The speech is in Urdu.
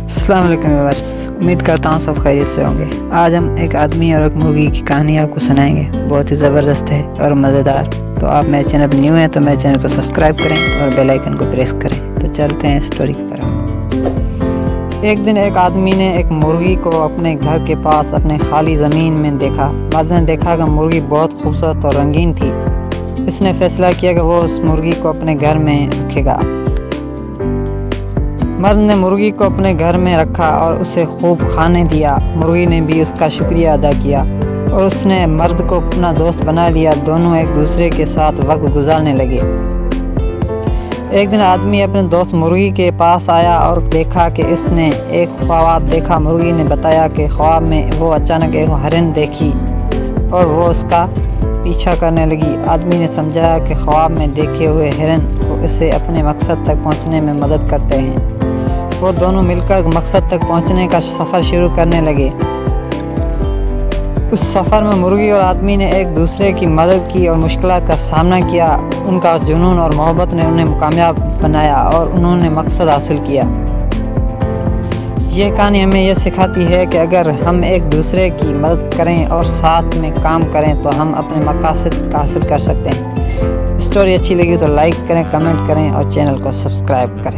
السلام علیکم ویورز، امید کرتا ہوں سب خیریت سے ہوں گے۔ آج ہم ایک آدمی اور ایک مرغی کی کہانی آپ کو سنائیں گے، بہت ہی زبردست ہے اور مزیدار۔ تو آپ میرے چینل پر نیو ہیں تو میرے چینل کو سبسکرائب کریں اور بیل آئیکن کو پریس کریں۔ تو چلتے ہیں اسٹوری کی طرف۔ ایک دن ایک آدمی نے ایک مرغی کو اپنے گھر کے پاس اپنے خالی زمین میں دیکھا۔ مرد نے دیکھا کہ مرغی بہت خوبصورت اور رنگین تھی۔ اس نے فیصلہ کیا کہ وہ اس مرغی کو اپنے گھر میں رکھے گا۔ مرد نے مرغی کو اپنے گھر میں رکھا اور اسے خوب کھانے دیا۔ مرغی نے بھی اس کا شکریہ ادا کیا اور اس نے مرد کو اپنا دوست بنا لیا۔ دونوں ایک دوسرے کے ساتھ وقت گزارنے لگے۔ ایک دن آدمی اپنے دوست مرغی کے پاس آیا اور دیکھا کہ اس نے ایک خواب دیکھا۔ مرغی نے بتایا کہ خواب میں وہ اچانک ایک ہرن دیکھی اور وہ اس کا پیچھا کرنے لگی۔ آدمی نے سمجھا کہ خواب میں دیکھے ہوئے ہرن اسے اپنے مقصد تک پہنچنے میں مدد کرتے ہیں۔ وہ دونوں مل کر مقصد تک پہنچنے کا سفر شروع کرنے لگے۔ اس سفر میں مرغی اور آدمی نے ایک دوسرے کی مدد کی اور مشکلات کا سامنا کیا۔ ان کا جنون اور محبت نے انہیں کامیاب بنایا اور انہوں نے مقصد حاصل کیا۔ یہ کہانی ہمیں یہ سکھاتی ہے کہ اگر ہم ایک دوسرے کی مدد کریں اور ساتھ میں کام کریں تو ہم اپنے مقاصد حاصل کر سکتے ہیں۔ اسٹوری اچھی لگی تو لائک کریں، کمنٹ کریں اور چینل کو سبسکرائب کریں۔